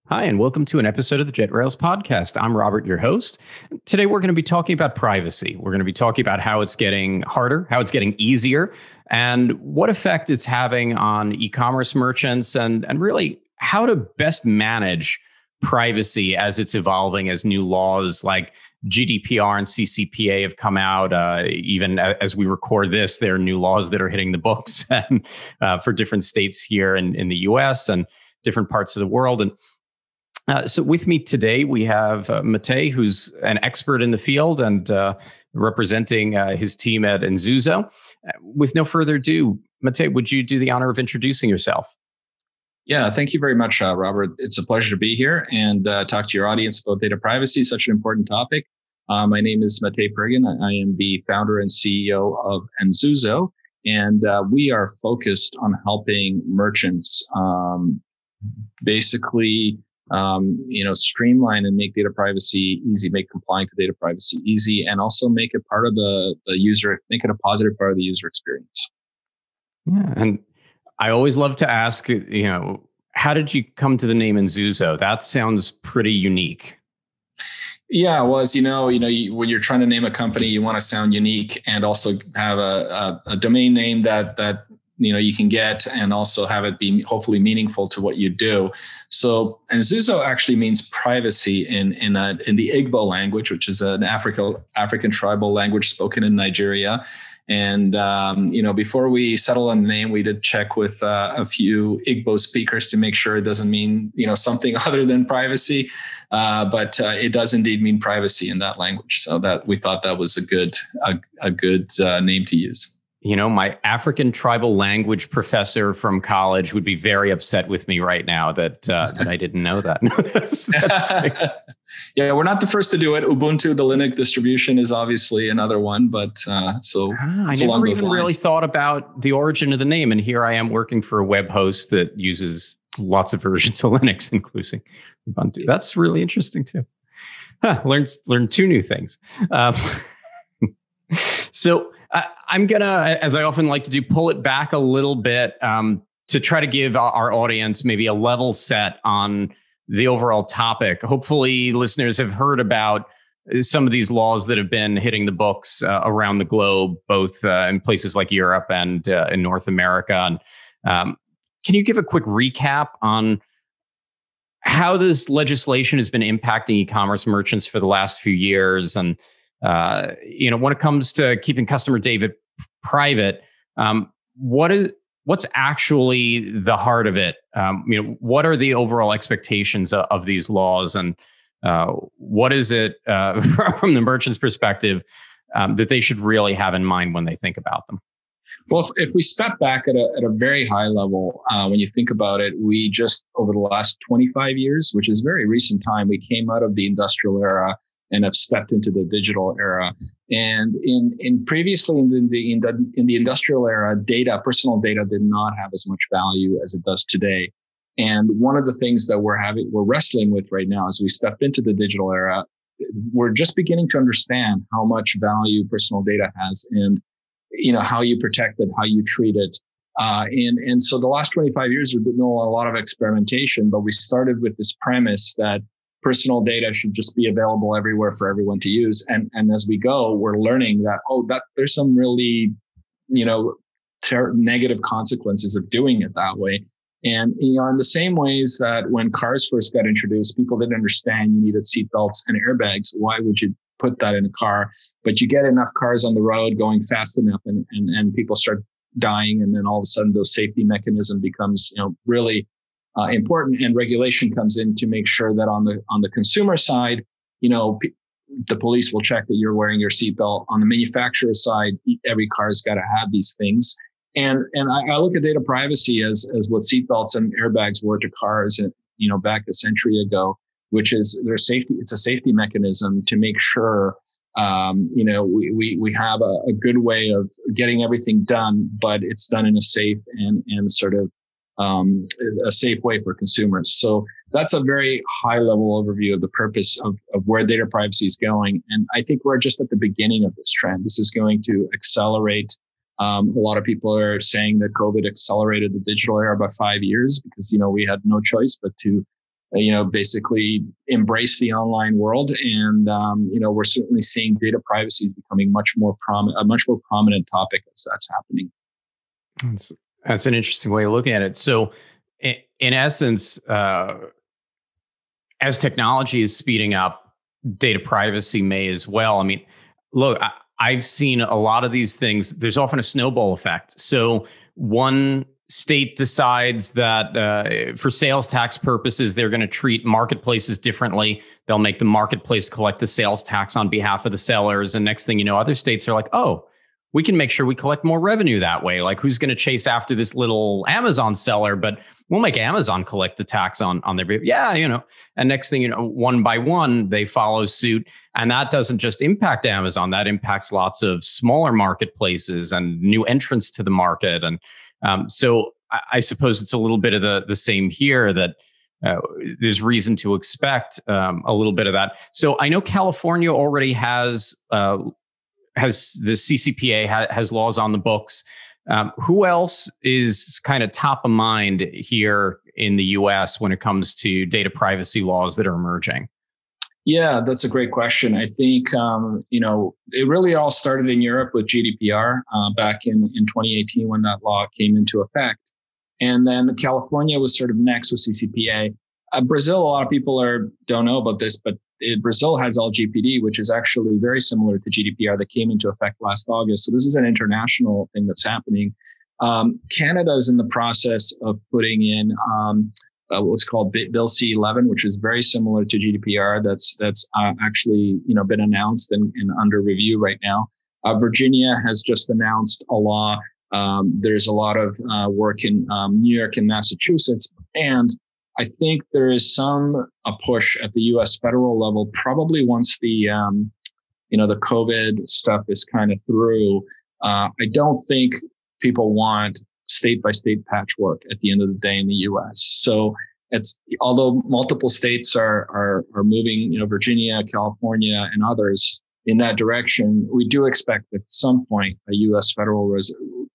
Hi, and welcome to an episode of the JetRails podcast. I'm Robert, your host. Today, we're going to be talking about privacy. We're going to be talking about how it's getting harder, how it's getting easier, and what effect it's having on e-commerce merchants, and really how to best manage privacy as it's evolving, as new laws like GDPR and CCPA have come out. Even as we record this, there are new laws that are hitting the books and, for different states here in the US and different parts of the world. And so with me today, we have Matej, who's an expert in the field and representing his team at Nzuzo. With no further ado, Matej, would you do the honor of introducing yourself? Yeah, thank you very much, Robert. It's a pleasure to be here and talk to your audience about data privacy, such an important topic. My name is Matej Prgin. I am the founder and CEO of Nzuzo, and we are focused on helping merchants basically streamline and make data privacy easy, make complying to data privacy easy, and also make it part of the user, make it a positive part of the user experience. Yeah, and I always love to ask, how did you come to the name Nzuzo? That sounds pretty unique. Yeah, well, as when you're trying to name a company, you want to sound unique and also have a domain name that you can get, and also have it be hopefully meaningful to what you do. So, Nzuzo actually means privacy in the Igbo language, which is an African tribal language spoken in Nigeria. And before we settle on the name, we did check with a few Igbo speakers to make sure it doesn't mean something other than privacy, but it does indeed mean privacy in that language. So that we thought that was a good name to use. My African tribal language professor from college would be very upset with me right now that I didn't know that. that's Yeah, we're not the first to do it. Ubuntu, the Linux distribution, is obviously another one, but I never even really thought about the origin of the name, and here I am working for a web host that uses lots of versions of Linux, including Ubuntu. That's really interesting too. Learned two new things. So I'm going to, as I often like to do, pull it back a little bit to try to give our audience maybe a level set on the overall topic. Hopefully, listeners have heard about some of these laws that have been hitting the books around the globe, both in places like Europe and in North America. And can you give a quick recap on how this legislation has been impacting e-commerce merchants for the last few years? And when it comes to keeping customer data private, what's actually the heart of it? What are the overall expectations of these laws, and what is it from the merchant's perspective that they should really have in mind when they think about them? Well, if we step back at a very high level, when you think about it, we just over the last 25 years, which is very recent time, we came out of the industrial era and have stepped into the digital era. And previously in the industrial era, personal data did not have as much value as it does today. And one of the things that we're wrestling with right now as we step into the digital era, we're just beginning to understand how much value personal data has, and how you protect it, how you treat it. And so the last 25 years, there's been a lot of experimentation, but we started with this premise that personal data should just be available everywhere for everyone to use. And as we go, we're learning that, there's some really, negative consequences of doing it that way. And, in the same ways that when cars first got introduced, people didn't understand you needed seatbelts and airbags. Why would you put that in a car? But you get enough cars on the road going fast enough and people start dying. And then all of a sudden those safety mechanism becomes, really important, and regulation comes in to make sure that on the consumer side, the police will check that you're wearing your seatbelt. On the manufacturer side, every car's got to have these things. And I look at data privacy as what seatbelts and airbags were to cars, back a century ago, which is their safety. It's a safety mechanism to make sure, we have a good way of getting everything done, but it's done in a safe and sort of a safe way for consumers. So that's a very high level overview of the purpose of where data privacy is going. And I think we're just at the beginning of this trend. This is going to accelerate. A lot of people are saying that COVID accelerated the digital era by 5 years because, we had no choice but to basically embrace the online world. And, we're certainly seeing data privacy is becoming a much more prominent topic as that's happening. That's an interesting way of looking at it. So in essence, as technology is speeding up, data privacy may as well. I mean, look, I've seen a lot of these things. There's often a snowball effect. So one state decides that for sales tax purposes, they're going to treat marketplaces differently. They'll make the marketplace collect the sales tax on behalf of the sellers. And next thing you know, other states are like, oh, we can make sure we collect more revenue that way. Like, who's going to chase after this little Amazon seller? But we'll make Amazon collect the tax on their behalf. Yeah, and next thing you know, one by one, they follow suit. And that doesn't just impact Amazon. That impacts lots of smaller marketplaces and new entrants to the market. And so I suppose it's a little bit of the same here, that there's reason to expect a little bit of that. So I know California already has the CCPA has laws on the books. Who else is kind of top of mind here in the US when it comes to data privacy laws that are emerging? Yeah, that's a great question. I think, it really all started in Europe with GDPR back in 2018 when that law came into effect. And then California was sort of next with CCPA. Brazil, a lot of people don't know about this, but Brazil has LGPD, which is actually very similar to GDPR that came into effect last August. So this is an international thing that's happening. Canada is in the process of putting in what's called Bsa 11, which is very similar to GDPR. That's actually been announced and under review right now. Virginia has just announced a law. There's a lot of work in New York and Massachusetts, and I think there is a push at the U.S. federal level, probably once the COVID stuff is kind of through. I don't think people want state by state patchwork at the end of the day in the U.S. So although multiple states are moving, Virginia, California, and others in that direction, we do expect at some point a U.S. federal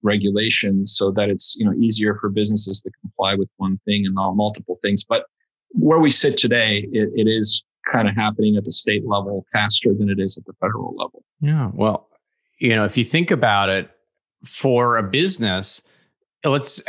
regulation so that it's easier for businesses to comply with one thing and not multiple things. But where we sit today, it is kind of happening at the state level faster than it is at the federal level. Yeah, well, if you think about it, for a business, let's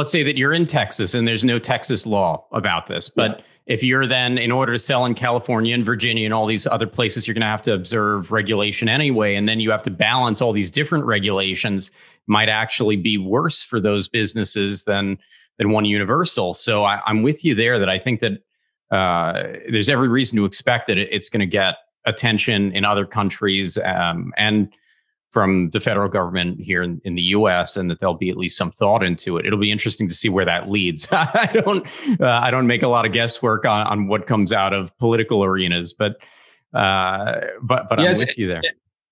say that you're in Texas and there's no Texas law about this, but if you're then, in order to sell in California and Virginia and all these other places, you're going to have to observe regulation anyway. And then you have to balance all these different regulations, might actually be worse for those businesses than one universal. So I'm with you there, that I think that there's every reason to expect that it's going to get attention in other countries and from the federal government here in the U.S., and that there'll be at least some thought into it. It'll be interesting to see where that leads. I don't make a lot of guesswork on what comes out of political arenas, but I'm with you there.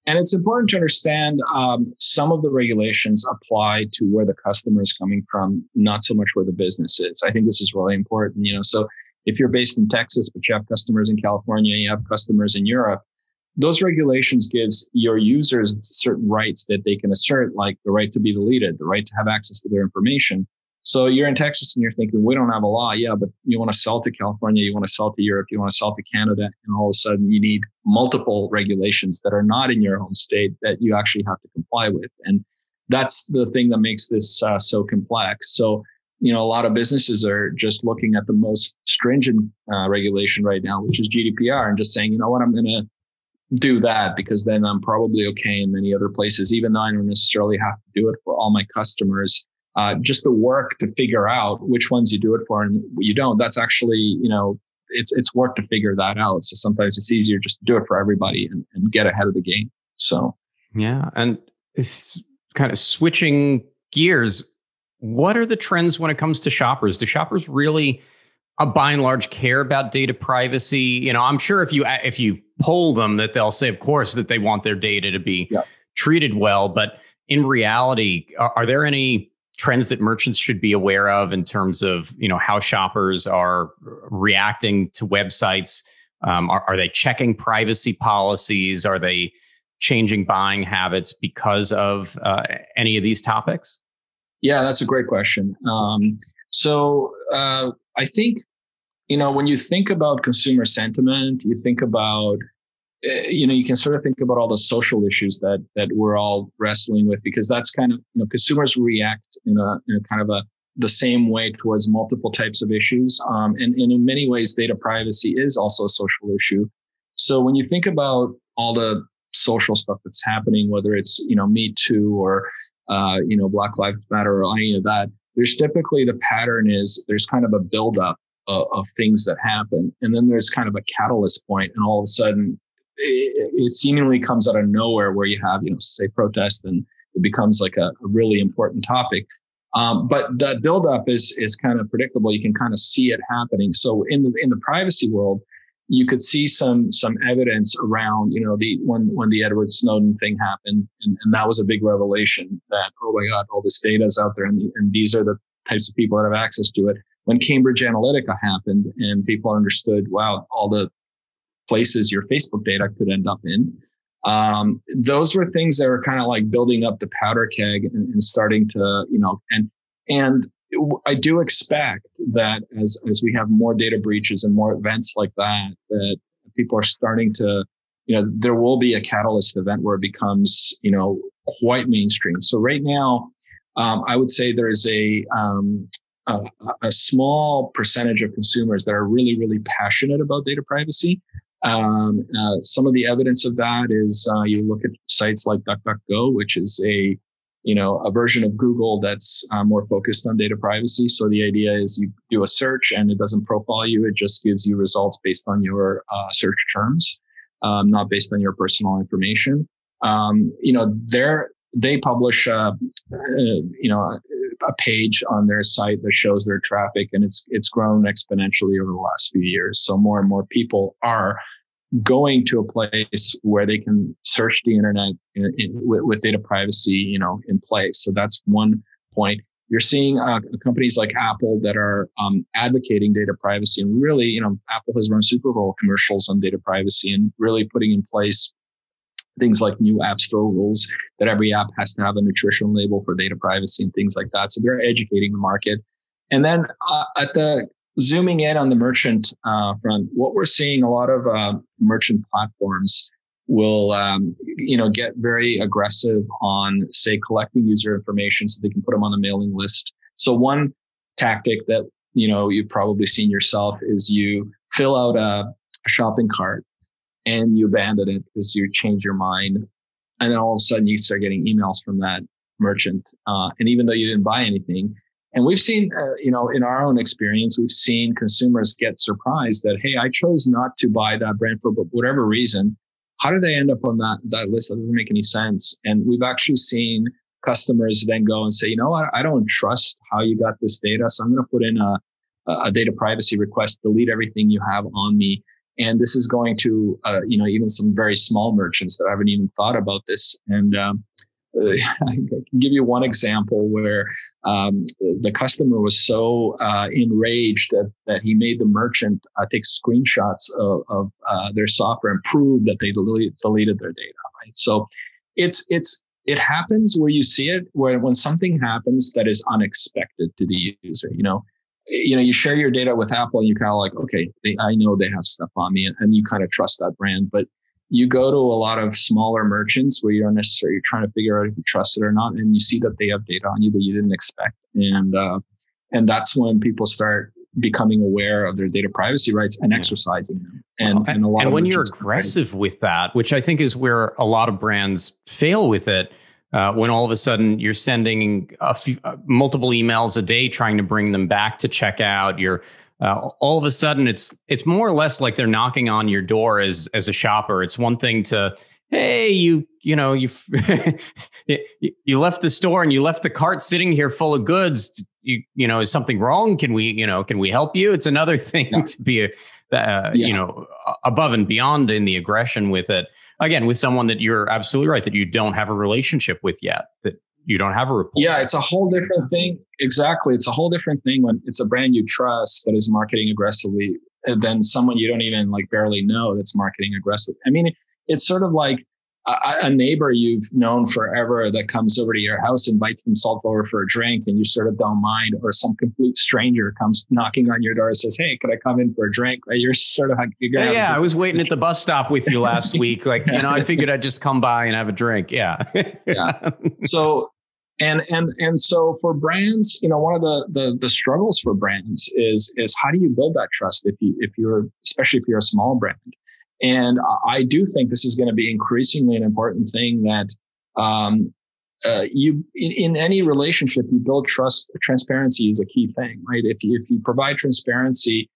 And it's important to understand some of the regulations apply to where the customer is coming from, not so much where the business is. I think this is really important. So if you're based in Texas, but you have customers in California, you have customers in Europe, those regulations gives your users certain rights that they can assert, like the right to be deleted, the right to have access to their information. So you're in Texas and you're thinking, we don't have a law. Yeah, but you want to sell to California, you want to sell to Europe, you want to sell to Canada, and all of a sudden you need multiple regulations that are not in your home state that you actually have to comply with. And that's the thing that makes this so complex. So, a lot of businesses are just looking at the most stringent regulation right now, which is GDPR, and just saying, I'm going to do that because then I'm probably okay in many other places, even though I don't necessarily have to do it for all my customers. Just the work to figure out which ones you do it for and you don't. That's actually, it's work to figure that out. So sometimes it's easier just to do it for everybody and get ahead of the game. So, yeah. And it's kind of switching gears. What are the trends when it comes to shoppers? Do shoppers really, by and large, care about data privacy? I'm sure if you poll them, that they'll say, of course, that they want their data to be treated well. But in reality, are there any trends that merchants should be aware of in terms of how shoppers are reacting to websites? Are they checking privacy policies? Are they changing buying habits because of any of these topics? Yeah, that's a great question. So I think when you think about consumer sentiment, you think about, you can sort of think about all the social issues that we're all wrestling with, because that's kind of, consumers react in a kind of the same way towards multiple types of issues. And in many ways, data privacy is also a social issue. So when you think about all the social stuff that's happening, whether it's, Me Too or, Black Lives Matter or any of that, there's typically the pattern is there's kind of a buildup of things that happen. And then there's kind of a catalyst point, and all of a sudden it seemingly comes out of nowhere where you have, say protest, and it becomes like a really important topic. But the buildup is kind of predictable. You can kind of see it happening. So in the privacy world, you could see some evidence around, when the Edward Snowden thing happened, and that was a big revelation that, oh my God, all this data is out there, and these are the types of people that have access to it. When Cambridge Analytica happened and people understood, wow, all the places your Facebook data could end up in, those were things that were kind of like building up the powder keg and starting to, and I do expect that as we have more data breaches and more events like that people are starting to, there will be a catalyst event where it becomes, quite mainstream. So right now, I would say there is a small percentage of consumers that are really, really passionate about data privacy. Some of the evidence of that is you look at sites like DuckDuckGo, which is a version of Google that's more focused on data privacy. So the idea is you do a search and it doesn't profile you. It just gives you results based on your search terms, not based on your personal information. They publish, a page on their site that shows their traffic, and it's grown exponentially over the last few years. So more and more people are going to a place where they can search the internet with data privacy, in place. So that's one point. You're seeing companies like Apple that are advocating data privacy, and really, Apple has run Super Bowl commercials on data privacy and really putting in place things like new app store rules that every app has to have a nutrition label for data privacy and things like that. So they're educating the market. And then zooming in on the merchant front, what we're seeing, a lot of merchant platforms will, get very aggressive on, say, collecting user information so they can put them on the mailing list. So one tactic that, you've probably seen yourself is you fill out a shopping cart and you abandon it because you change your mind. And then all of a sudden you start getting emails from that merchant. And even though you didn't buy anything, and we've seen, in our own experience, we've seen consumers get surprised that, hey, I chose not to buy that brand for whatever reason. How did they end up on that list? That doesn't make any sense. And we've actually seen customers then go and say, you know what, I don't trust how you got this data. So I'm going to put in a data privacy request, delete everything you have on me. And this is going to, even some very small merchants that haven't even thought about this. And I can give you one example where the customer was so enraged that he made the merchant take screenshots of their software and prove that they deleted their data. Right. So it happens where you see it, where when something happens that is unexpected to the user, you share your data with Apple and you kind of like, okay, I know they have stuff on me, and you kind of trust that brand. But you go to a lot of smaller merchants where you don't necessarily, you're trying to figure out if you trust it or not, and you see that they have data on you that you didn't expect. And that's when people start becoming aware of their data privacy rights and exercising them. And when you're aggressive with that, which I think is where a lot of brands fail with it, when all of a sudden you're sending multiple emails a day trying to bring them back to checkout, all of a sudden it's more or less like they're knocking on your door as a shopper. It's one thing to, hey, you left the store and you left the cart sitting here full of goods. Is something wrong? Can we help you? It's another thing to be above and beyond in the aggression with it. Again, with someone that you're absolutely right that you don't have a relationship with yet, that you don't have a rapport. Yeah, it's a whole different thing. Exactly. It's a whole different thing when it's a brand you trust that is marketing aggressively than someone you don't even barely know that's marketing aggressively. I mean, it's sort of like a neighbor you've known forever that comes over to your house, invites themselves over for a drink, and you sort of don't mind, or some complete stranger comes knocking on your door and says, "Hey, could I come in for a drink?" Right? You're sort of like, I was waiting at the bus stop with you last week. Like, I figured I'd just come by and have a drink. Yeah. Yeah. So, and so for brands, one of the struggles for brands is how do you build that trust especially if you're a small brand. And I do think this is going to be increasingly an important thing that in any relationship, you build trust. Transparency is a key thing, right? If you provide transparency,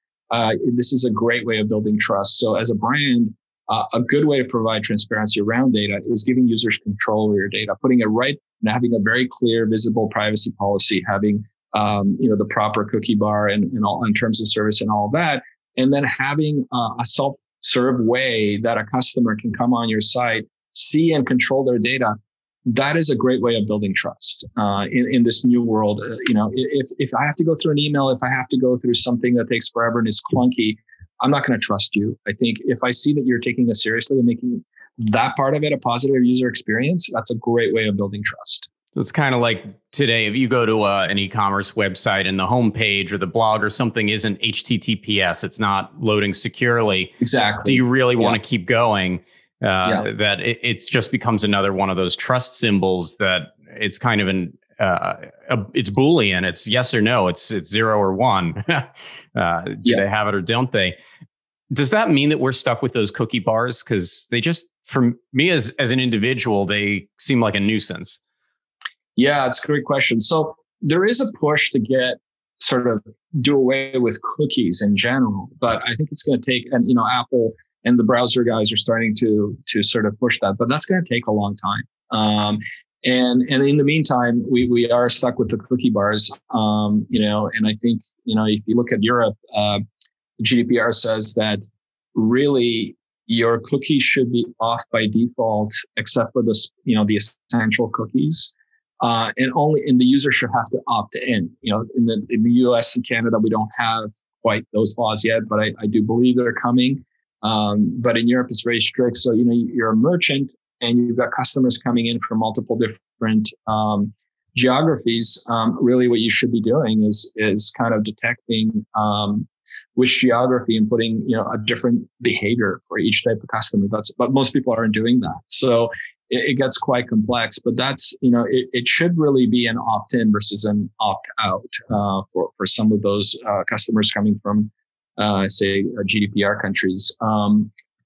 this is a great way of building trust. So as a brand, a good way to provide transparency around data is giving users control over your data, putting it right and having a very clear, visible privacy policy, having the proper cookie bar and all in terms of service and all that, and then having a self-serve way that a customer can come on your site, see and control their data. That is a great way of building trust in this new world. If I have to go through an email, if I have to go through something that takes forever and is clunky, I'm not going to trust you. I think if I see that you're taking this seriously and making that part of it a positive user experience, that's a great way of building trust. So it's kind of like today, if you go to an e-commerce website and the homepage or the blog or something isn't HTTPS, it's not loading securely. Exactly. Do you really want to keep going? That it just becomes another one of those trust symbols that it's kind of it's Boolean. It's yes or no. It's 0 or 1. Do they have it or don't they? Does that mean that we're stuck with those cookie bars? Because they just, for me as an individual, they seem like a nuisance. Yeah, it's a great question. So there is a push to do away with cookies in general, but I think it's going to take, and Apple and the browser guys are starting to sort of push that, but that's going to take a long time. And in the meantime, we are stuck with the cookie bars, and I think, if you look at Europe, GDPR says that really your cookies should be off by default, except for the essential cookies. And the user should have to opt in. In the US and Canada, we don't have quite those laws yet, but I do believe they're coming. But in Europe, it's very strict. So, you're a merchant and you've got customers coming in from multiple different geographies. Really what you should be doing is kind of detecting which geography and putting, a different behavior for each type of customer. But most people aren't doing that. So it gets quite complex, but that's, it should really be an opt-in versus an opt-out for some of those customers coming from, say, GDPR countries.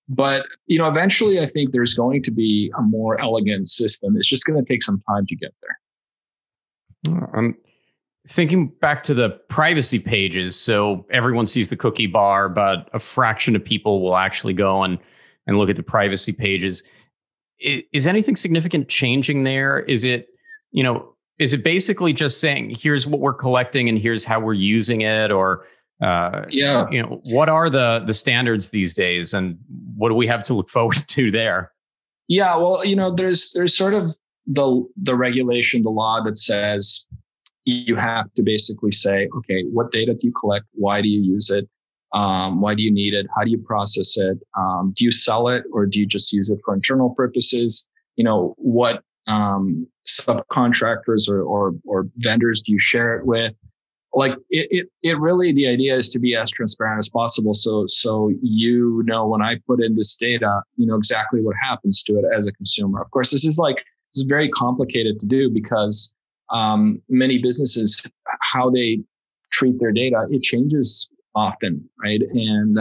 But, eventually I think there's going to be a more elegant system. It's just going to take some time to get there. I'm thinking back to the privacy pages. So everyone sees the cookie bar, but a fraction of people will actually go and look at the privacy pages. Is anything significant changing there? Is it basically just saying, here's what we're collecting and here's how we're using it? Or, what are the standards these days and what do we have to look forward to there? Yeah, well, there's sort of the regulation, the law that says you have to basically say, okay, what data do you collect? Why do you use it? Why do you need it? How do you process it? Do you sell it or do you just use it for internal purposes? What subcontractors or vendors do you share it with? Like it really, the idea is to be as transparent as possible. So when I put in this data, exactly what happens to it as a consumer. Of course, this is very complicated to do because many businesses, how they treat their data, it changes often, right? And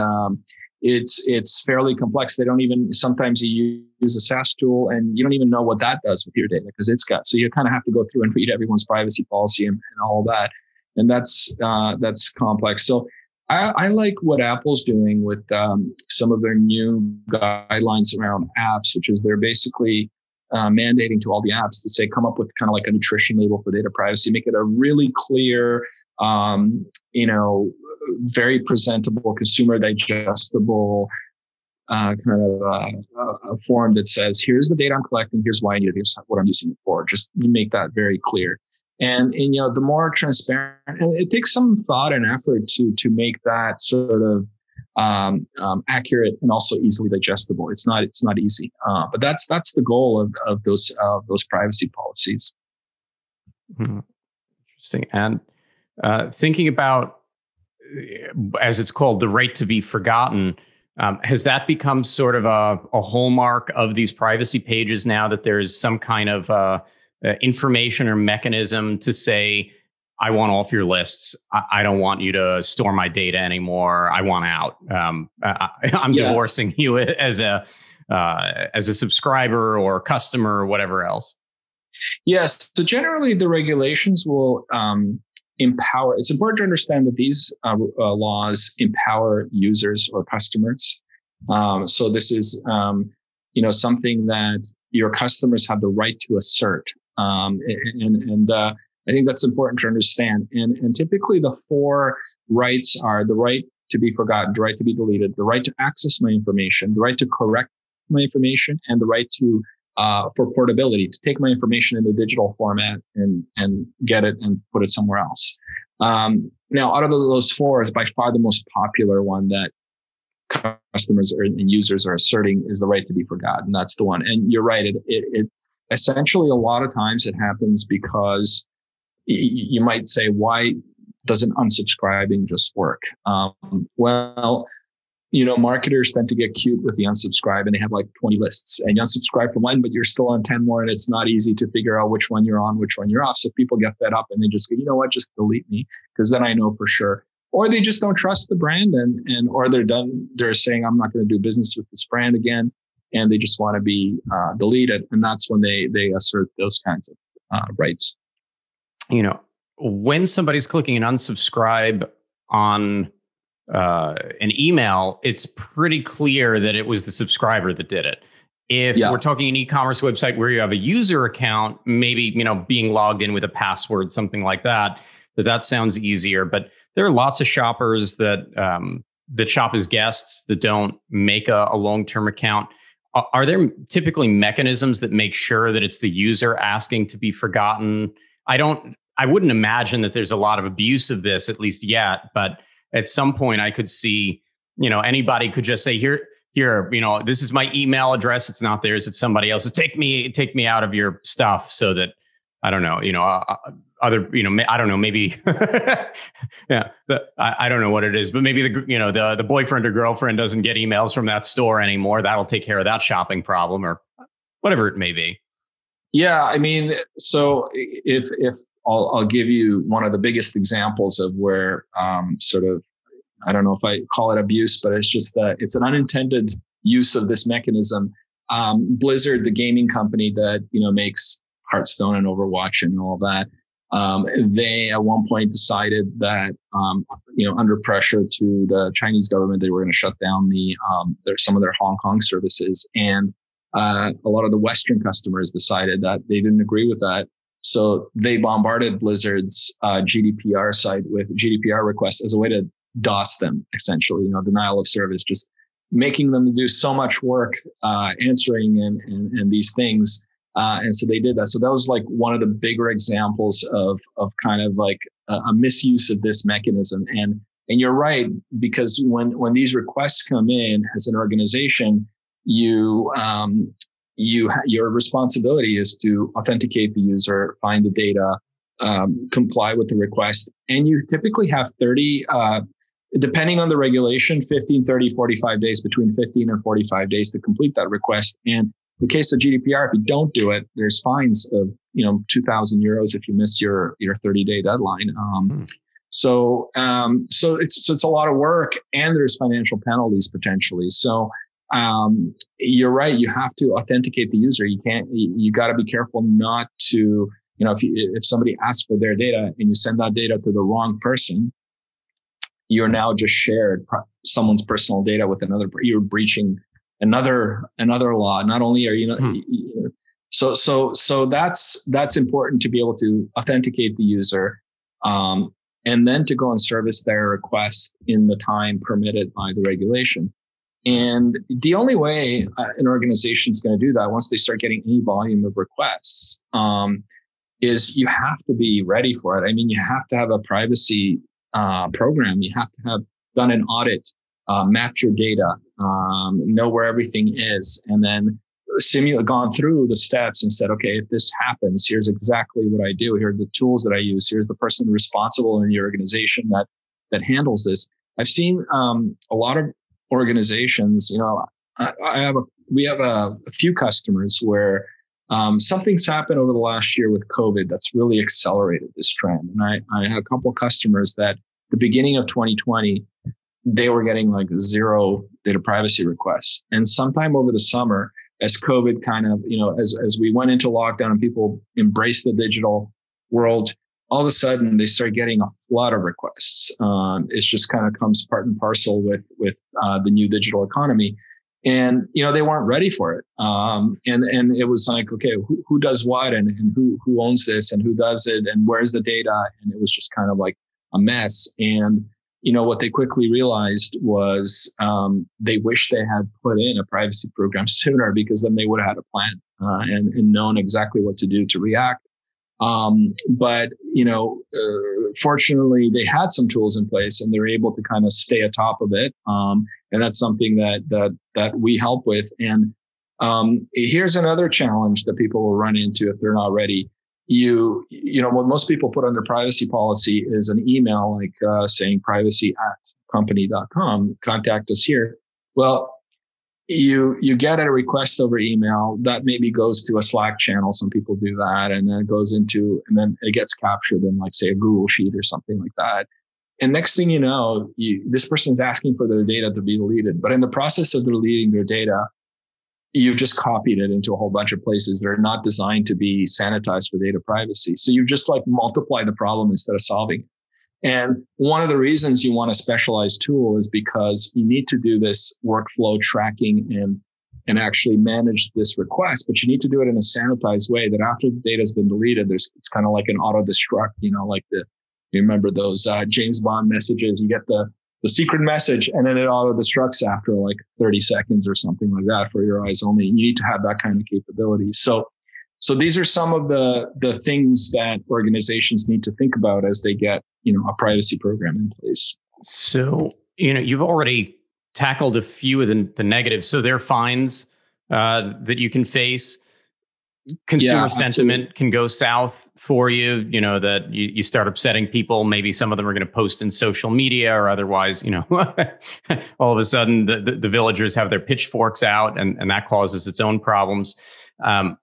it's fairly complex. Sometimes you use a SaaS tool and you don't even know what that does with your data because so you kind of have to go through and read everyone's privacy policy and all that. And that's complex. So I like what Apple's doing with some of their new guidelines around apps, which is they're basically mandating to all the apps to say, come up with kind of like a nutrition label for data privacy, make it a really clear, very presentable, consumer digestible kind of a form that says, here's the data I'm collecting, here's why I need it, here's what I'm using it for. Just you make that very clear. And the more transparent, and it takes some thought and effort to make that sort of accurate, and also easily digestible. It's not easy, but that's the goal of those privacy policies. Interesting. And thinking about, as it's called, the right to be forgotten, has that become sort of a hallmark of these privacy pages now, that there's some kind of information or mechanism to say, I want off your lists. I don't want you to store my data anymore. I want out. I'm divorcing you as a subscriber or customer or whatever else. Yes. So generally, the regulations will empower. It's important to understand that these laws empower users or customers. So this is something that your customers have the right to assert, and I think that's important to understand. And typically the four rights are the right to be forgotten, the right to be deleted, the right to access my information, the right to correct my information, and the right to for portability, to take my information in a digital format and get it and put it somewhere else. Now, out of those four, is by far the most popular one that customers and users are asserting is the right to be forgotten. That's the one. And you're right. It essentially, a lot of times it happens because you might say, why doesn't unsubscribing just work? Well, marketers tend to get cute with the unsubscribe, and they have like 20 lists, and you unsubscribe from one, but you're still on 10 more, and it's not easy to figure out which one you're on, which one you're off. So people get fed up and they just go, you know what, just delete me, because then I know for sure. Or they just don't trust the brand, or they're done. They're saying, I'm not going to do business with this brand again, and they just want to be deleted. And that's when they assert those kinds of rights. When somebody's clicking an unsubscribe on an email, it's pretty clear that it was the subscriber that did it. If we're talking an e-commerce website where you have a user account, maybe, being logged in with a password, something like that sounds easier. But there are lots of shoppers that shop as guests that don't make a long-term account. Are there typically mechanisms that make sure that it's the user asking to be forgotten? I wouldn't imagine that there's a lot of abuse of this, at least yet, but at some point I could see, anybody could just say, here, this is my email address. It's not theirs, it's somebody else's. Take me out of your stuff, so that, I don't know, I don't know, maybe, I don't know what it is, but maybe the boyfriend or girlfriend doesn't get emails from that store anymore. That'll take care of that shopping problem, or whatever it may be. Yeah, I mean, so if I'll give you one of the biggest examples of where sort of, I don't know if I call it abuse, but it's just that it's an unintended use of this mechanism. Blizzard, the gaming company that makes Hearthstone and Overwatch and all that, they at one point decided that under pressure to the Chinese government, they were going to shut down some of their Hong Kong services, and a lot of the Western customers decided that they didn't agree with that. So they bombarded Blizzard's GDPR site with GDPR requests as a way to DOS them, essentially, denial of service, just making them do so much work answering and these things. And so they did that. So that was like one of the bigger examples of kind of like a misuse of this mechanism. And you're right, because when these requests come in as an organization, your responsibility is to authenticate the user, find the data, comply with the request. And you typically have 30, depending on the regulation, 15, 30, 45 days, between 15 and 45 days to complete that request. And in the case of GDPR, if you don't do it, there's fines of, 2,000 euros if you miss your 30-day deadline. So it's a lot of work, and there's financial penalties potentially. So, you're right. You have to authenticate the user. You got to be careful not to, if somebody asks for their data and you send that data to the wrong person, you're now just shared someone's personal data with another. You're breaching another law. Not only are you, so that's important to be able to authenticate the user, and then to go and service their request in the time permitted by the regulation. And the only way an organization is going to do that, once they start getting any volume of requests, is you have to be ready for it. I mean, you have to have a privacy program. You have to have done an audit mapped your data, know where everything is, and then gone through the steps and said, okay, if this happens, here's exactly what I do. Here are the tools that I use. Here's the person responsible in the organization that handles this. I've seen a lot of organizations. We have a few customers where something's happened over the last year with COVID that's really accelerated this trend. And I have a couple of customers that the beginning of 2020, they were getting like 0 data privacy requests. And sometime over the summer, as COVID kind of, as we went into lockdown and people embraced the digital world, all of a sudden they start getting a flood of requests. It's just kind of comes part and parcel with the new digital economy. And, they weren't ready for it. And it was like, okay, who does what and who owns this and who does it and where's the data? And it was just kind of like a mess. And, what they quickly realized was they wish they had put in a privacy program sooner, because then they would have had a plan and known exactly what to do to react. But fortunately, they had some tools in place and they're able to kind of stay atop of it. And that's something that we help with. And here's another challenge that people will run into if they're not ready. What most people put on their privacy policy is an email like saying privacy@company.com, contact us here. Well, you get a request over email that maybe goes to a Slack channel. Some people do that, and then it goes into, and then it gets captured in like say a Google Sheet or something like that. And next thing you know, this person's asking for their data to be deleted. But in the process of deleting their data, you've just copied it into a whole bunch of places that are not designed to be sanitized for data privacy. So you've just like multiplied the problem instead of solving it. And one of the reasons you want a specialized tool is because you need to do this workflow tracking and actually manage this request, but you need to do it in a sanitized way that after the data has been deleted, it's kind of like an auto destruct, like you remember those James Bond messages, you get the secret message and then it auto destructs after like 30 seconds or something like that for your eyes only. You need to have that kind of capability. So these are some of the things that organizations need to think about as they get, a privacy program in place. So, you've already tackled a few of the negatives. So there are fines that you can face. Consumer sentiment can go south for you, that you start upsetting people. Maybe some of them are going to post in social media or otherwise, all of a sudden the villagers have their pitchforks out and that causes its own problems. And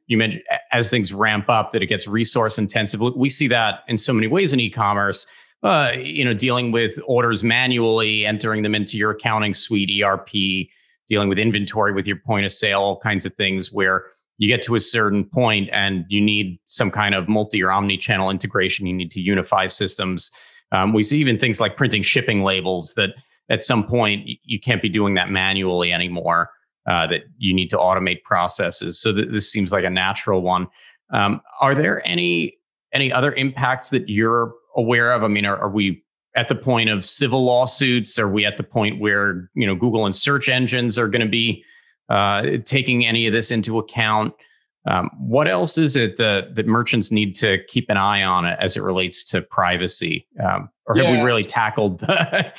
you mentioned as things ramp up that it gets resource intensive. We see that in so many ways in e-commerce, dealing with orders manually, entering them into your accounting suite, ERP, dealing with inventory with your point of sale, all kinds of things where you get to a certain point and you need some kind of multi or omni-channel integration. You need to unify systems. We see even things like printing shipping labels that at some point you can't be doing that manually anymore, that you need to automate processes. So this seems like a natural one. Are there any other impacts that you're aware of? I mean, are we at the point of civil lawsuits? Are we at the point where, Google and search engines are going to be taking any of this into account? What else is it that merchants need to keep an eye on as it relates to privacy? Or have we really tackled the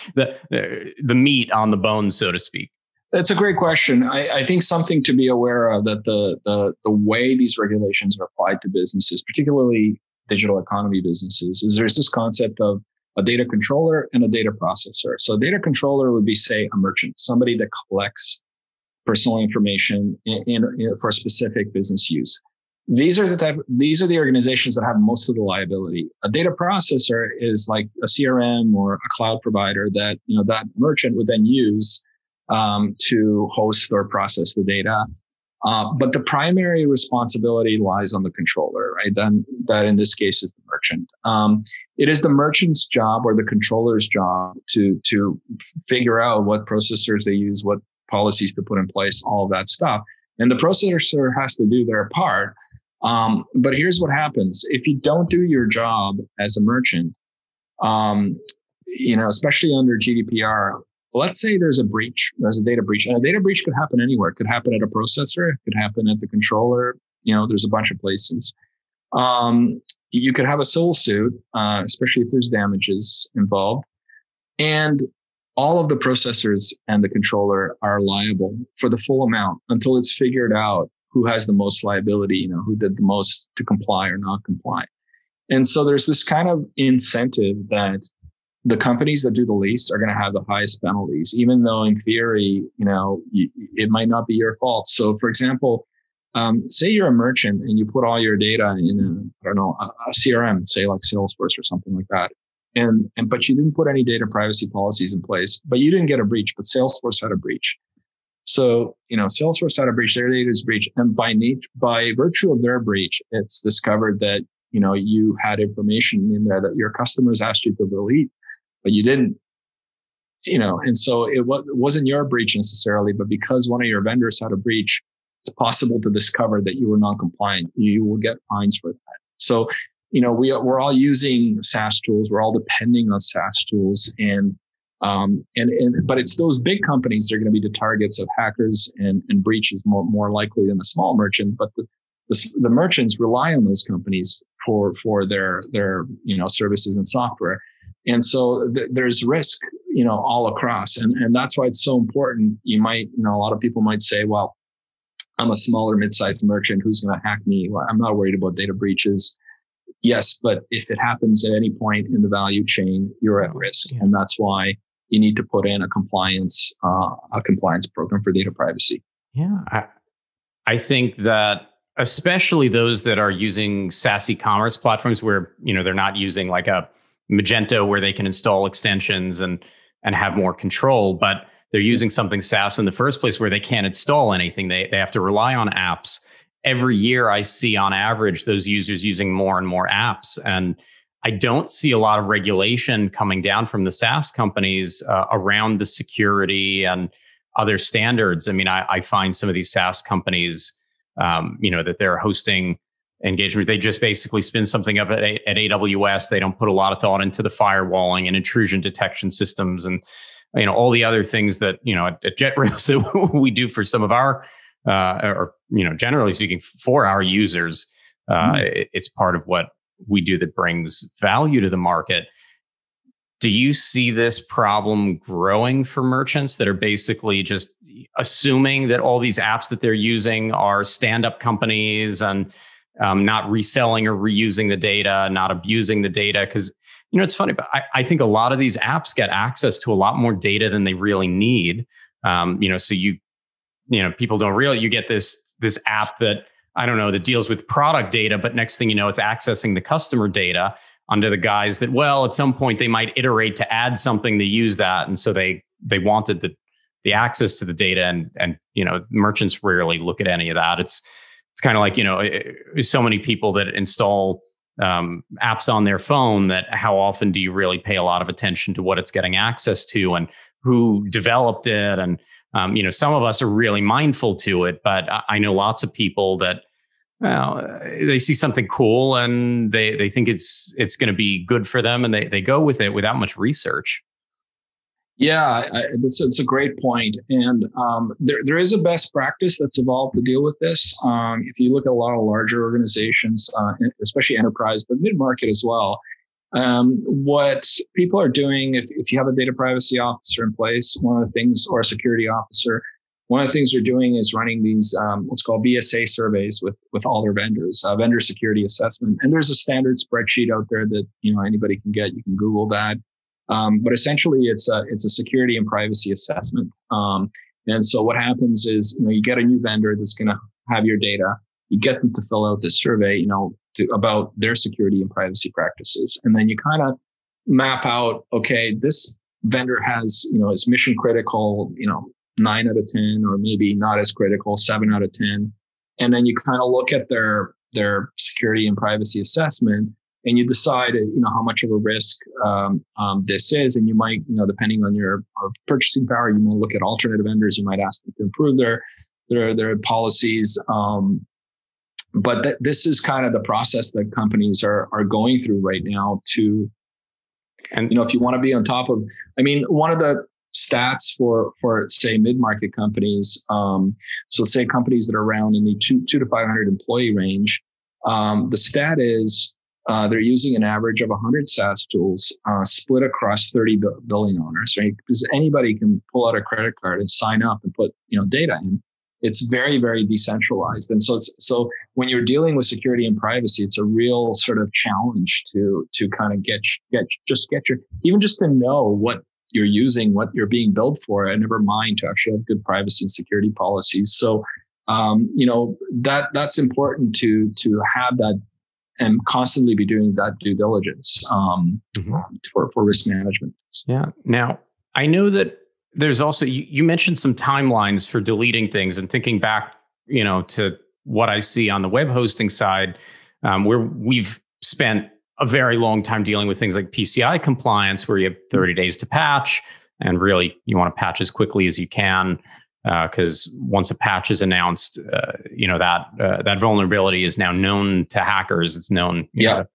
meat on the bone, so to speak? That's a great question. I think something to be aware of that the way these regulations are applied to businesses, particularly digital economy businesses, is there's this concept of a data controller and a data processor. So a data controller would be, say, a merchant, somebody that collects personal information for a specific business use. These are the organizations that have most of the liability. A data processor is like a CRM or a cloud provider that, that merchant would then use to host or process the data. But the primary responsibility lies on the controller, right? Then that in this case is the merchant. It is the merchant's job or the controller's job to figure out what processors they use, what policies to put in place, all of that stuff. And the processor has to do their part. But here's what happens. If you don't do your job as a merchant, especially under GDPR, let's say there's a data breach, and a data breach could happen anywhere. It could happen at a processor. It could happen at the controller. There's a bunch of places. You could have a civil suit, especially if there's damages involved. And all of the processors and the controller are liable for the full amount until it's figured out who has the most liability, who did the most to comply or not comply. And so there's this kind of incentive that the companies that do the least are going to have the highest penalties, even though in theory, it might not be your fault. So for example, say you're a merchant and you put all your data in a CRM, say like Salesforce or something like that. But you didn't put any data privacy policies in place, but you didn't get a breach, but Salesforce had a breach. So, Salesforce had a breach, their data is breached. And by virtue of their breach, it's discovered that, you had information in there that your customers asked you to delete, but you didn't, and so it wasn't your breach necessarily, but because one of your vendors had a breach, it's possible to discover that you were non-compliant. You will get fines for that. So, we're all using SaaS tools. We're all depending on SaaS tools, but it's those big companies that are going to be the targets of hackers and breaches more likely than the small merchant. But the merchants rely on those companies for their services and software, and so there's risk all across, and that's why it's so important. You might a lot of people might say, well, I'm a smaller mid-sized merchant. Who's going to hack me? Well, I'm not worried about data breaches. Yes, but if it happens at any point in the value chain, you're at risk. And that's why you need to put in a compliance program for data privacy. Yeah. I think that especially those that are using SaaS e-commerce platforms where, they're not using like a Magento where they can install extensions and have more control, but they're using something SaaS in the first place where they can't install anything. They have to rely on apps. Every year I see on average those users using more and more apps. And I don't see a lot of regulation coming down from the SaaS companies around the security and other standards. I mean, I find some of these SaaS companies, that they're hosting engagement. They just basically spin something up at AWS. They don't put a lot of thought into the firewalling and intrusion detection systems and all the other things that, at JetRails that we do for some of our, generally speaking, for our users. It's part of what we do that brings value to the market. Do you see this problem growing for merchants that are basically just assuming that all these apps that they're using are stand-up companies and not reselling or reusing the data, not abusing the data? Because it's funny, but I think a lot of these apps get access to a lot more data than they really need. So people don't realize you get this app that, that deals with product data, but next thing you know, it's accessing the customer data under the guise that, well, at some point they might iterate to add something to use that. And so they wanted the access to the data and merchants rarely look at any of that. It's kind of like, so many people that install apps on their phone that how often do you really pay a lot of attention to what it's getting access to and who developed it? And, some of us are really mindful to it, but I know lots of people that, they see something cool and they think it's going to be good for them and they go with it without much research. Yeah, it's a great point. And there is a best practice that's evolved to deal with this. If you look at a lot of larger organizations, especially enterprise, but mid-market as well, what people are doing, if you have a data privacy officer in place, one of the things, or a security officer, one of the things they're doing is running these what's called Bsa surveys with all their vendors, vendor security assessment. And there's a standard spreadsheet out there that anybody can get. You can Google that. But essentially, it's a security and privacy assessment. And so what happens is, you get a new vendor that's going to have your data. You get them to fill out this survey, about their security and privacy practices, and then you kind of map out, okay, this vendor has, is mission critical, 9 out of 10, or maybe not as critical, 7 out of 10, and then you kind of look at their security and privacy assessment. And you decide, how much of a risk this is, and you might, depending on your purchasing power, you might look at alternative vendors. You might ask them to improve their policies. But this is kind of the process that companies are going through right now. And if you want to be on top of, one of the stats for say mid-market companies, so say companies that are around in the 2 to 500 employee range, the stat is, they're using an average of 100 SaaS tools split across 30 billing owners, right? Because anybody can pull out a credit card and sign up and put data in. It's very, very decentralized. And so when you're dealing with security and privacy, it's a real sort of challenge to kind of get your, even just to know what you're using, what you're being billed for, and never mind to actually have good privacy and security policies. So, that's important to have that and constantly be doing that due diligence for risk management. Yeah. Now, I know that there's also, you mentioned some timelines for deleting things, and thinking back, to what I see on the web hosting side, where we've spent a very long time dealing with things like PCI compliance, where you have 30 days to patch, and really you want to patch as quickly as you can, because once a patch is announced, that vulnerability is now known to hackers. It's known to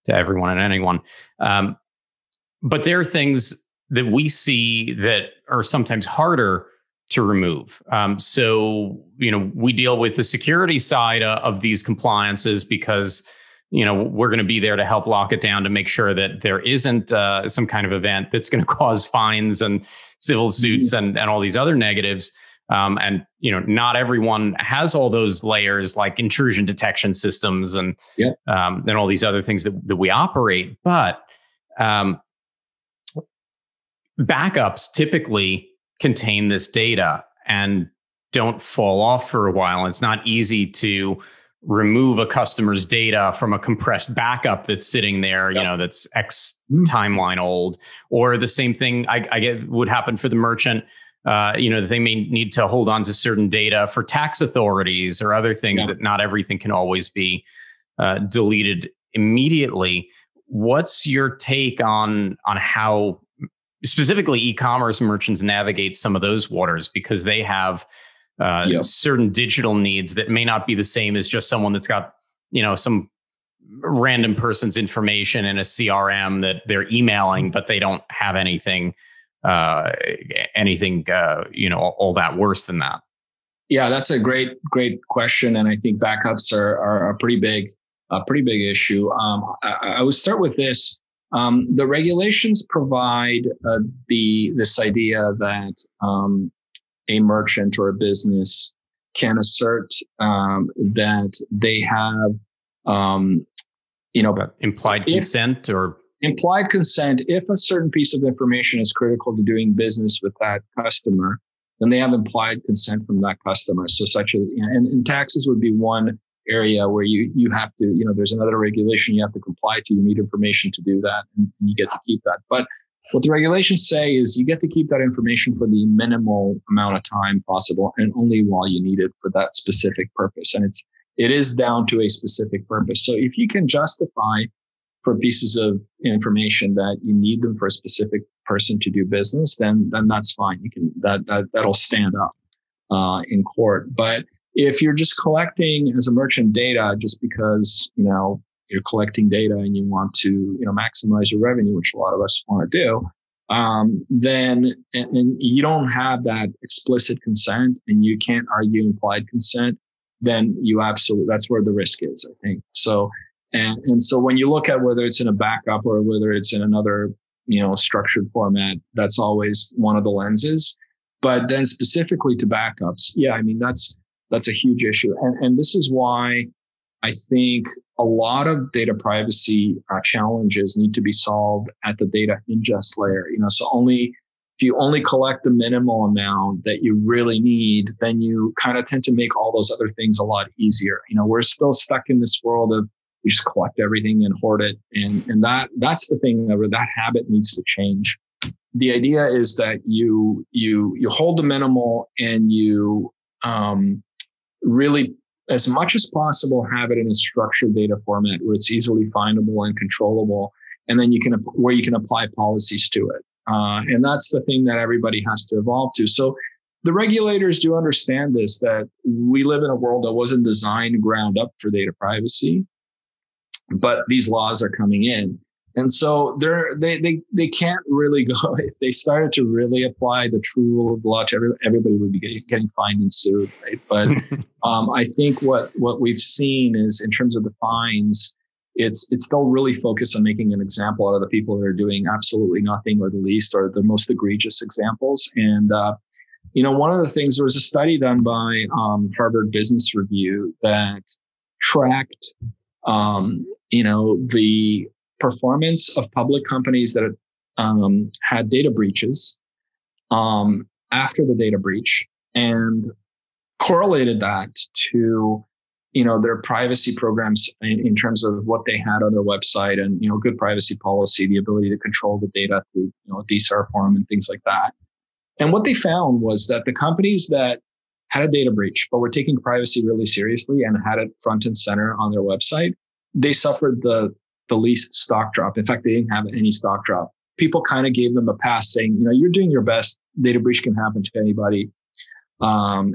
everyone and anyone. But there are things that we see that are sometimes harder to remove. So we deal with the security side of these compliances because, we're going to be there to help lock it down, to make sure that there isn't some kind of event that's going to cause fines and civil suits and all these other negatives. And not everyone has all those layers like intrusion detection systems and all these other things that we operate. But backups typically contain this data and don't fall off for a while. It's not easy to remove a customer's data from a compressed backup that's sitting there, that's X timeline old. Or the same thing I get would happen for the merchant. They may need to hold on to certain data for tax authorities or other things that not everything can always be deleted immediately. What's your take on how specifically e-commerce merchants navigate some of those waters, because they have certain digital needs that may not be the same as just someone that's got, some random person's information in a CRM that they're emailing, but they don't have anything, all that worse than that? Yeah, that's a great question. And I think backups are a pretty big issue. I would start with this. The regulations provide this idea that a merchant or a business can assert that they have, implied consent or implied consent. If a certain piece of information is critical to doing business with that customer, then they have implied consent from that customer. So such as, and taxes would be one area where you have to, there's another regulation you have to comply to. You need information to do that, and you get to keep that. But what the regulations say is you get to keep that information for the minimal amount of time possible, and only while you need it for that specific purpose. And it is down to a specific purpose. So if you can justify for pieces of information that you need them for a specific person to do business, then that's fine. You can that'll stand up in court. But if you're just collecting as a merchant data just because you're collecting data and you want to maximize your revenue, which a lot of us want to do, then and you don't have that explicit consent and you can't argue implied consent, then that's where the risk is, I think. So and so when you look at whether it's in a backup or whether it's in another structured format, that's always one of the lenses. But then specifically to backups, that's a huge issue. And this is why I think a lot of data privacy challenges need to be solved at the data ingest layer. So if you only collect the minimal amount that you really need, then you kind of tend to make all those other things a lot easier. We're still stuck in this world of we just collect everything and hoard it. And that's the thing where that habit needs to change. The idea is that you hold the minimal and you really, as much as possible, have it in a structured data format where it's easily findable and controllable, and then you can apply policies to it. And that's the thing that everybody has to evolve to. So the regulators do understand this, that we live in a world that wasn't designed ground up for data privacy, but these laws are coming in. And so they can't really go, if they started to really apply the true rule of law to everybody would be getting fined and sued, right? But I think what we've seen is, in terms of the fines, still really focused on making an example out of the people that are doing absolutely nothing or the least or the most egregious examples. And, one of the things, there was a study done by Harvard Business Review that tracked, the performance of public companies that had data breaches after the data breach and correlated that to their privacy programs in terms of what they had on their website and good privacy policy, the ability to control the data through a DSAR form and things like that. And what they found was that the companies that had a data breach but were taking privacy really seriously and had it front and center on their website, they suffered the least stock drop. In fact, they didn't have any stock drop. People kind of gave them a pass, saying, you're doing your best. Data breach can happen to anybody. But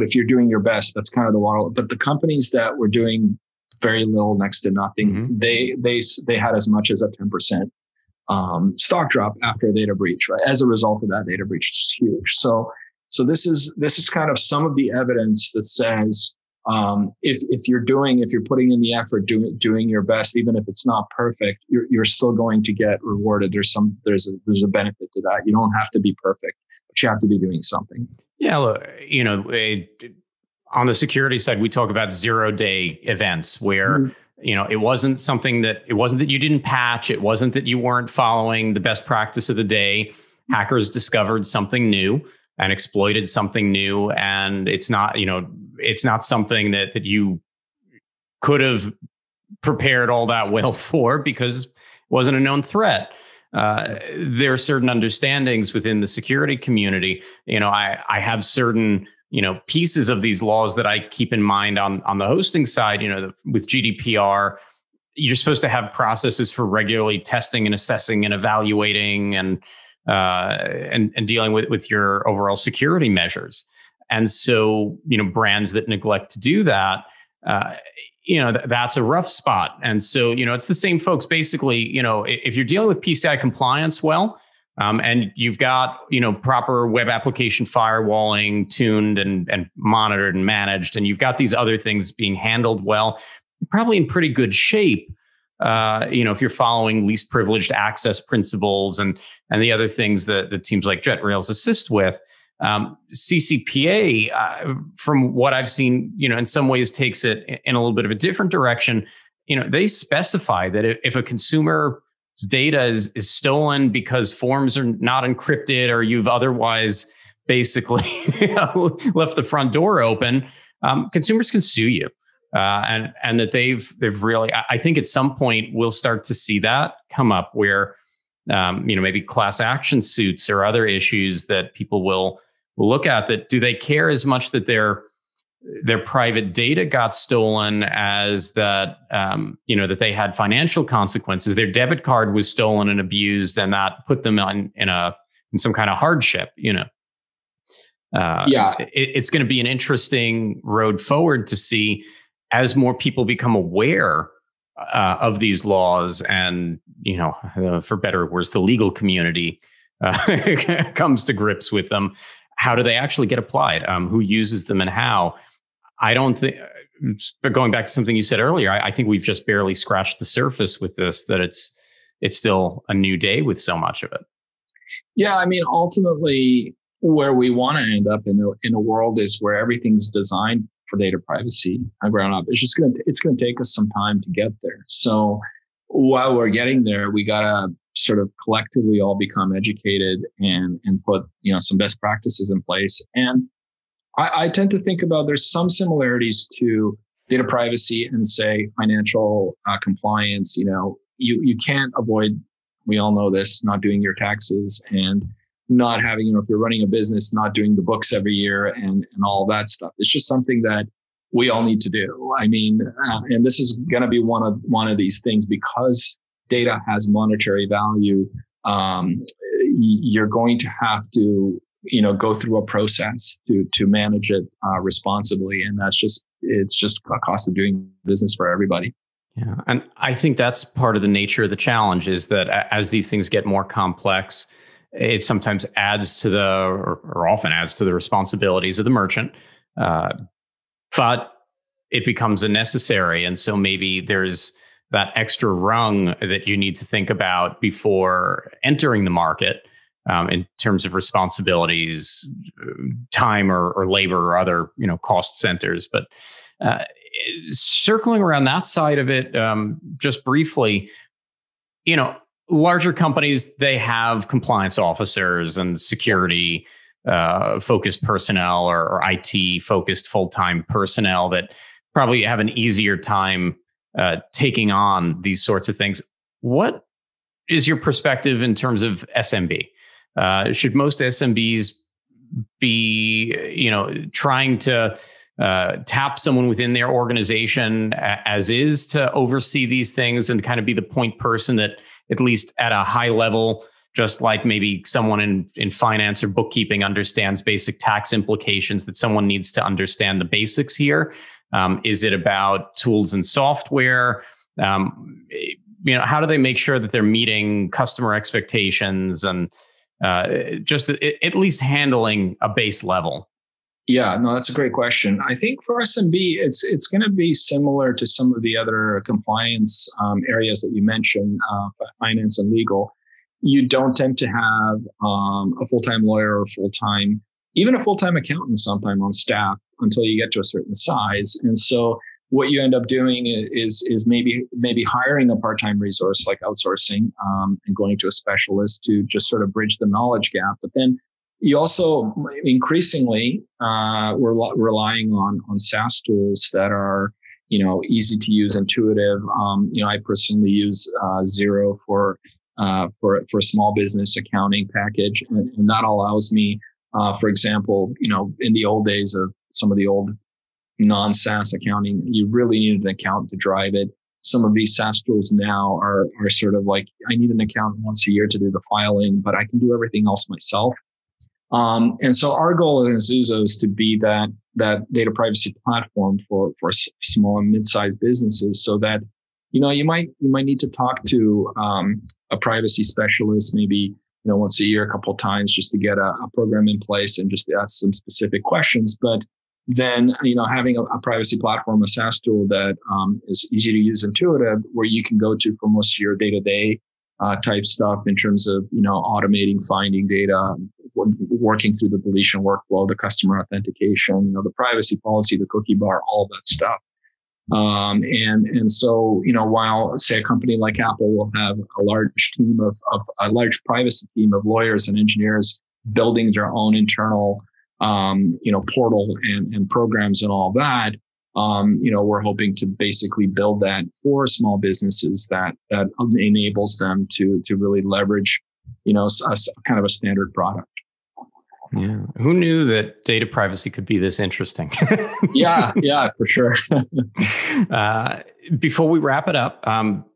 if you're doing your best, that's kind of the water. But the companies that were doing very little, next to nothing, they had as much as a 10% stock drop after a data breach, right? As a result of that data breach, it's huge. So this is kind of some of the evidence that says, if you're putting in the effort, doing your best, even if it's not perfect, you're still going to get rewarded. There's a benefit to that. You don't have to be perfect, but you have to be doing something. Yeah, look, on the security side, we talk about 0-day events where it wasn't that you didn't patch, it wasn't that you weren't following the best practice of the day. Hackers discovered something new and exploited something new, and it's not something that you could have prepared all that well for because it wasn't a known threat. There are certain understandings within the security community. I have certain pieces of these laws that I keep in mind on the hosting side. With GDPR, you're supposed to have processes for regularly testing and assessing and evaluating and dealing with your overall security measures. And so, brands that neglect to do that, that's a rough spot. And so, it's the same folks, basically, if you're dealing with PCI compliance, and you've got, proper web application firewalling tuned and monitored and managed, and you've got these other things being handled well, you're probably in pretty good shape. If you're following least privileged access principles and the other things that teams like JetRails assist with. CCPA, from what I've seen, in some ways takes it in a little bit of a different direction. They specify that if a consumer's data is stolen because forms are not encrypted or you've otherwise basically left the front door open, consumers can sue you. And that they've really, I think at some point we'll start to see that come up where, maybe class action suits or other issues that people will look at. That do they care as much that their private data got stolen as that, that they had financial consequences. Their debit card was stolen and abused, and that put them in some kind of hardship. It's going to be an interesting road forward to see as more people become aware of these laws, and for better or worse, the legal community comes to grips with them. How do they actually get applied? Who uses them and how? I don't think, but going back to something you said earlier, I think we've just barely scratched the surface with this, that it's still a new day with so much of it. Yeah. I mean, ultimately where we want to end up in a world is where everything's designed for data privacy and ground up. It's going to take us some time to get there. So while we're getting there, we got to sort of collectively all become educated and put, some best practices in place. And I tend to think about there's some similarities to data privacy and say financial compliance. You can't avoid, we all know this, not doing your taxes and not having, if you're running a business, not doing the books every year and all that stuff. It's just something that we all need to do. I mean, and this is going to be one of these things, because data has monetary value. You're going to have to, go through a process to manage it responsibly. And it's just a cost of doing business for everybody. Yeah. And I think that's part of the nature of the challenge, is that as these things get more complex, it sometimes adds to or often adds to the responsibilities of the merchant. But it becomes unnecessary. And so maybe there's that extra rung that you need to think about before entering the market in terms of responsibilities, time or labor or other cost centers. But circling around that side of it, just briefly, larger companies, they have compliance officers and security focused personnel or IT focused full-time personnel that probably have an easier time taking on these sorts of things. What is your perspective in terms of SMB? Should most SMBs be, trying to tap someone within their organization as is to oversee these things and kind of be the point person that, at least at a high level, just like maybe someone in finance or bookkeeping understands basic tax implications, that someone needs to understand the basics here? Is it about tools and software? How do they make sure that they're meeting customer expectations and just at least handling a base level? Yeah, no, that's a great question. I think for SMB, it's going to be similar to some of the other compliance areas that you mentioned, finance and legal. You don't tend to have a full-time lawyer or even a full-time accountant sometime on staff until you get to a certain size. And so what you end up doing is maybe hiring a part-time resource, like outsourcing, and going to a specialist to just sort of bridge the knowledge gap. But then you also increasingly we're relying on SaaS tools that are easy to use, intuitive. I personally use Xero for a small business accounting package, and that allows me, for example, in the old days of some of the old non-SaaS accounting, you really needed an accountant to drive it. Some of these SaaS tools now are sort of like, I need an accountant once a year to do the filing, but I can do everything else myself. And so our goal at Nzuzo is to be that data privacy platform for small and mid-sized businesses, so that you might need to talk to a privacy specialist maybe once a year, a couple of times, just to get a program in place and just to ask some specific questions. But then having a privacy platform, a SaaS tool that is easy to use, intuitive, where you can go to for most of your day-to-day type stuff in terms of automating, finding data, working through the deletion workflow, the customer authentication, the privacy policy, the cookie bar, all that stuff. And so while, say, a company like Apple will have a large team of a large privacy team of lawyers and engineers building their own internal portal and programs and all that, we're hoping to basically build that for small businesses that enables them to really leverage, kind of a standard product. Yeah. Who knew that data privacy could be this interesting? Yeah, for sure. Before we wrap it up,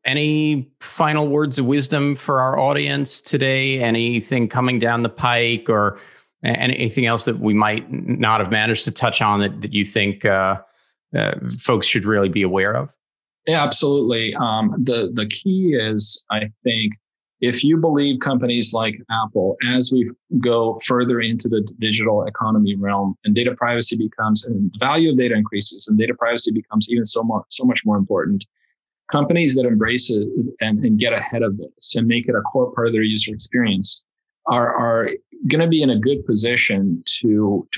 any final words of wisdom for our audience today? Anything coming down the pike, or anything else that we might not have managed to touch on that you think folks should really be aware of? Yeah, absolutely. The key is, I think, if you believe companies like Apple, as we go further into the digital economy realm, and data privacy becomes, and the value of data increases, and data privacy becomes even so much more important, companies that embrace it and get ahead of this and make it a core part of their user experience are going to be in a good position to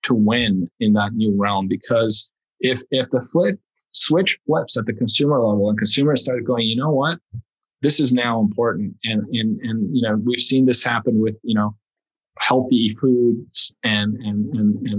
win in that new realm. Because if the switch flips at the consumer level and consumers start going, you know what, this is now important, and we've seen this happen with healthy foods and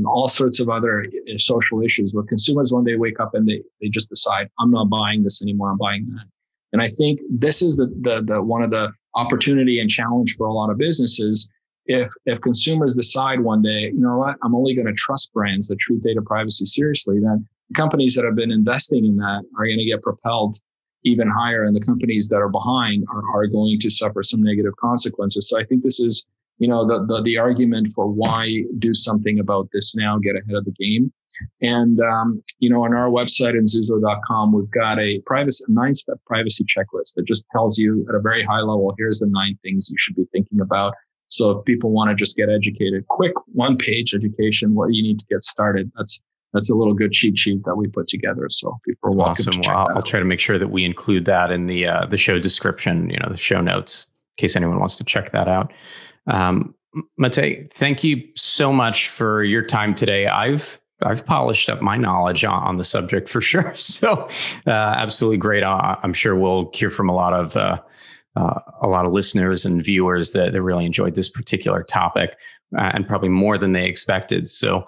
all sorts of other social issues, where consumers one day wake up and they just decide, I'm not buying this anymore, I'm buying that. And I think this is the one of the opportunity and challenge for a lot of businesses. If consumers decide one day, you know what, I'm only going to trust brands that treat data privacy seriously, then companies that have been investing in that are going to get propelled even higher, and the companies that are behind are going to suffer some negative consequences. So I think this is, the argument for why do something about this now, get ahead of the game. And, on our website, nzuzo.com, we've got a 9-step privacy checklist that just tells you at a very high level, here's the 9 things you should be thinking about. So if people want to just get educated, quick 1-page education, what you need to get started, that's a little good cheat sheet that we put together. So people are welcome to check that out. I'll try to make sure that we include that in the show description, the show notes, in case anyone wants to check that out. Mate, thank you so much for your time today. I've polished up my knowledge on the subject for sure. So absolutely great. I'm sure we'll hear from a lot of listeners and viewers that really enjoyed this particular topic, and probably more than they expected. So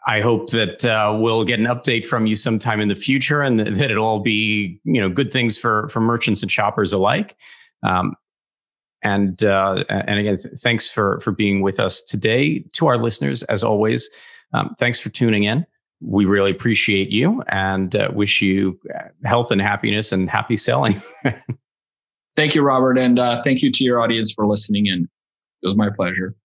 I hope that we'll get an update from you sometime in the future, and that it'll all be good things for merchants and shoppers alike. And again, thanks for being with us today. To our listeners, as always, thanks for tuning in. We really appreciate you, and wish you health and happiness and happy selling. Thank you, Robert. And thank you to your audience for listening in. It was my pleasure.